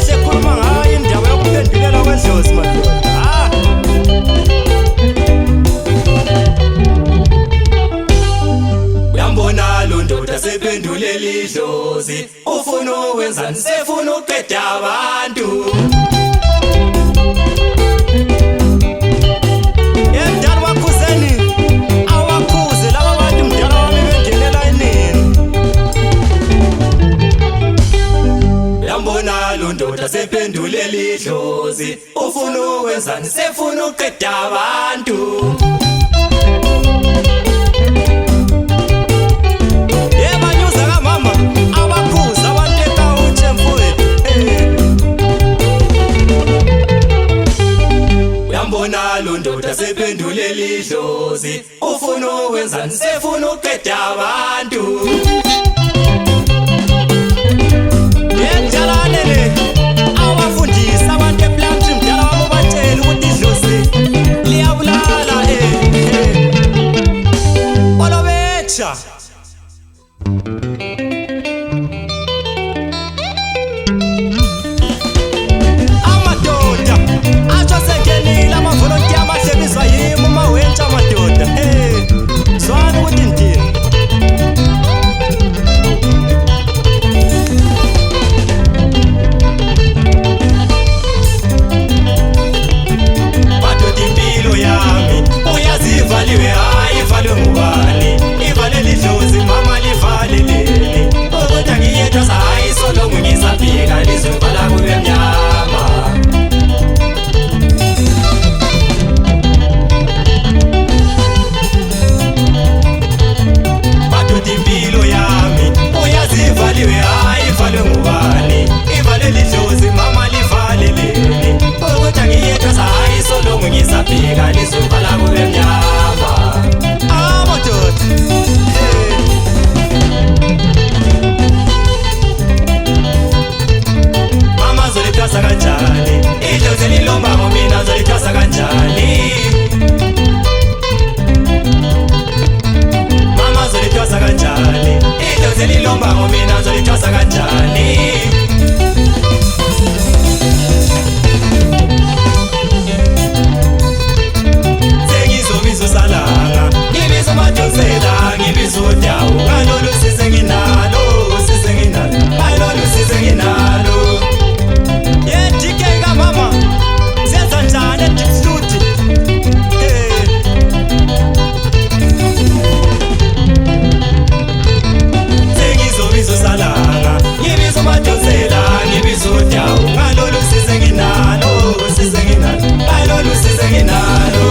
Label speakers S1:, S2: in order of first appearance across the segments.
S1: sekhuluma ngayo indaba yokuphendulela kwedlozi madoda. Uyambona lo ndoda sephendulela idlozi, ufuna ukwenzani? Sefuna uqeda abantu. Yemdala wakhuzeni, awakhuze laba bantu mdala wami bengelela inini. Uyambona lo ndoda sephendulela idlozi, ufuna ukwenzani? Sefuna uqeda abantu. Uyambona lo ndoda sephendulela idlozi, ufuna ukwenzani? Sefuna uqeda abantu. Yenjalane le awafundisa abantu ePlant mdala wami ubatshela ukuthi idlozi liyabulala olobetsha. Amadoda atsho sengenile amavolontiya amahlebizwa yimi umawentsha amadoda. Zwana ukuthi ndini madoda, impilo yami uyazivaliwe, hayi ivalwe ngubani? Ivalele idlozi mama, livaleleni ukuthi angiyedwa, hayi solo ngisabhika lizovala kube mnyama. Madoda, impilo yami uyazivaliwe, hayi ivalwe ngubani? Ivalele idlozi mama, livaleleni ukuthi angiyedwa, hayi solo ngisabhika lizovala kube mnyama. Madoda, mama zolithwasa kanjani? Idlozi lilomba ngomina zolithwasa kanjani? Mama zolithwasa kanjani? Idlozi lilomba ngomina zolithwasa kanjani? Sengizobiza uSalanga, ngibiza uMadonsela, ngibiza uDawu, ngalolu size nginalo, size nginalo, ngalolu size nginalo. DK kamama zenza njani eDipsuti? Sengizobiza uSalanga, ngibiza uMadonsela, ngibiza uDawu, ngalolu size nginalo, size nginalo, ngalolu size nginalo.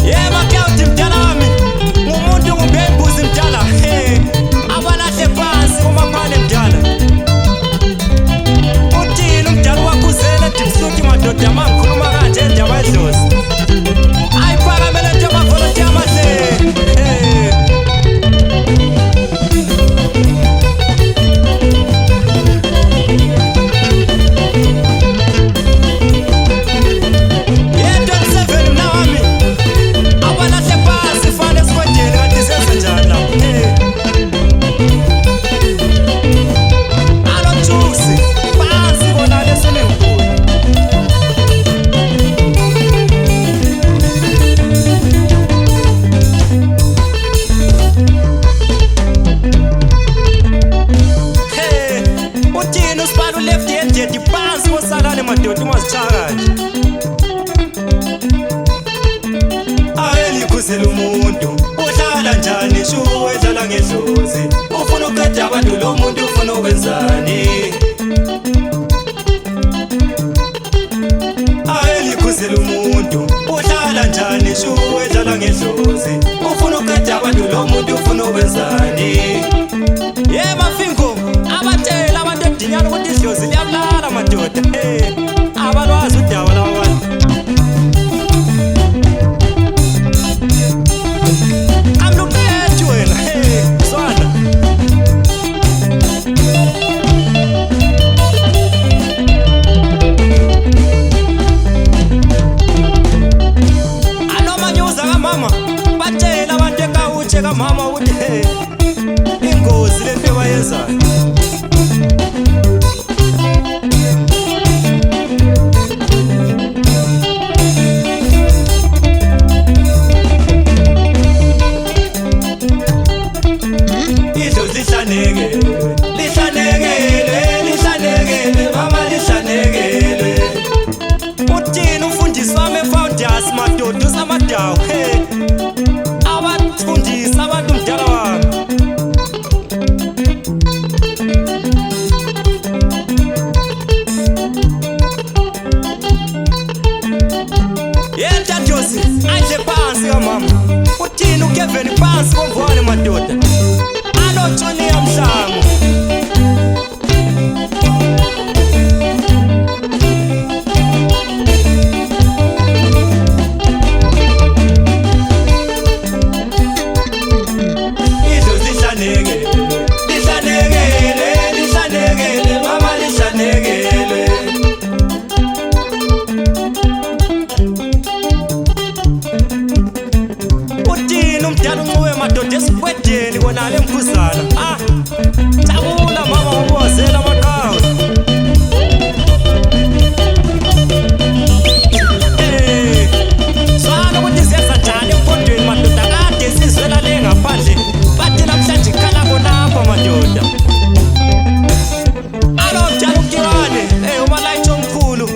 S1: Yebo kawuthi mdala wami ngumuntu kumbe imbuzi mdala, abalahle phansi umaphane mdala. Uthini umdala wakhuzela eDipsuti madoda mangikhuluma kanje indaba yedlozi? Ayiphakamele nje amavolontiya amahle. Ye-27 mna wami abalahle phansi fane esikwendeni, kanti senze njani lapho? Alojuksi phansi bona leswimming pool. Uthini usibala uleft yendedi phansi kosalane madoda, ungazichaka nje. Ayelikhuzela umuntu uhlala njani? Shuwe edlala ngedlozi, ufuna uqeda abantu, lo muntu ufuna ukwenzani? Ayelikhuzela umuntu uhlala njani? Shuwe edlala ngedlozi, ufuna uqeda abantu, lo muntu ufuna ukwenzani? Mafingo abatshela abantu edinyana ukuthi idlozi liyabulala madoda. Abalwazi udaba laba bantu. Amluphethi wena, Zwana. Anomanyuza kamama batshela abantu ekawutshe kamama ukuthi ingozi lento bayenzayo. 11 phansi komvwane madoda alotshoni yamhlangu umdala uncuwe madoda esikwedeni kona le mkhuzana jabula mama wabozela amaqhawe zwana ukuthi siyenza njani emfondweni madoda kade sizwela le ngaphandle bathi namhlanje ikhala konapha madoda alo mdala ukiwane umalayitha omkhulu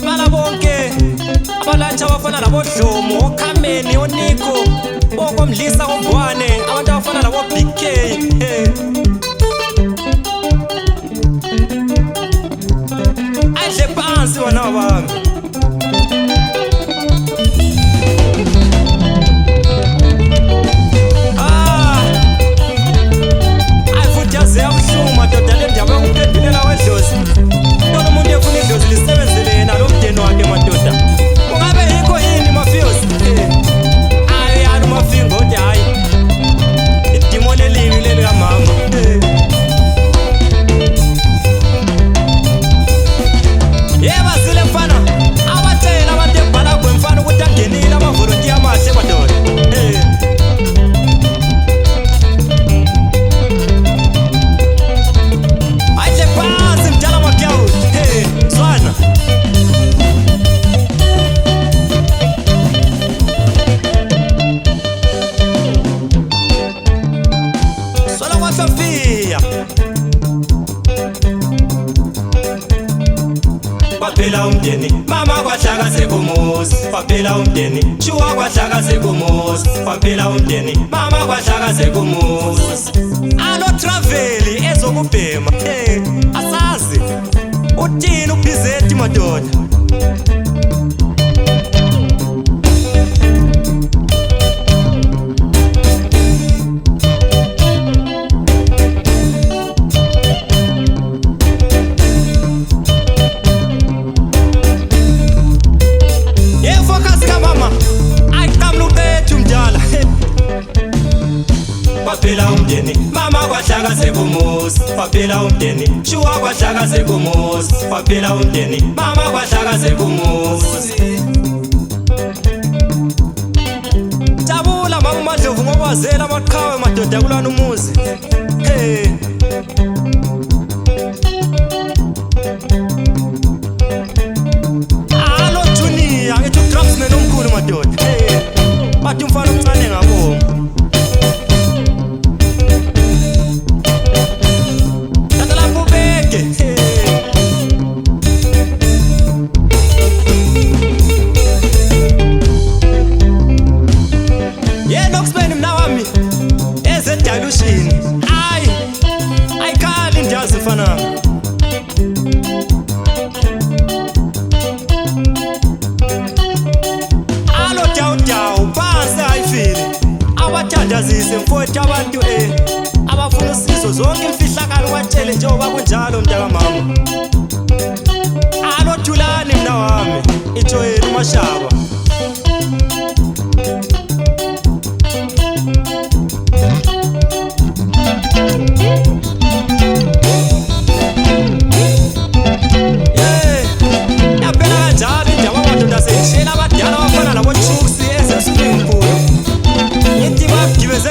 S1: bala bonke abalayitha abafana labodlomo okhameni oniko okomdlisa komvwane abantu abafana labo Big K adle phansi wona bami ayifuthi yaze yabuhlungu madoda le ndaba yokupendulela wedlozi bona umuntu efuna idlozi lisebenzele yena lo mdeni wakhe madoda kungabe yikho yini mafiyosi mafingo kuti hayi idimoni elibi lelo kamama basile mfana abatshela abantu ebhalagwe mfana ukuthi angenile amavolontiya amahle madoda ayidle phansi mdala makyawuti zwana Sofia Waphela umdeni mama kwahlaka sekumuzi waphela umdeni shuwa kwahlaka sekumuzi waphela umdeni mama kwahlaka sekumuzi alo travel ezokubhema asazi uthini ubhizethi madoda waphela umdeni mama kwahlaka sekumuzi waphela umdeni shuwa kwahlaka sekumuzi waphela umdeni mama kwahlaka sekumuzi jabula mama uMadlovu ngoba wazela amaqhawe madoda kulwana umuzi alo Junior ngithi uDrumsman omkhulu madoda bathi umfana omncane ngabo Noxman mna wami ezedalushini ayikhali ndiyazi mfana alo dawu phansi ayifile abathandazise mfowethu abantu abafuna usizo zonke imfihlakalo watshele njengoba kunjalo mntakamama alo Thulani mna wami iJoyeli uMashaba yaphela kanjalo indaba amadoda seyishela abadala abafana nabo Chuksi ezeSwimming Pool ngithi bagibeze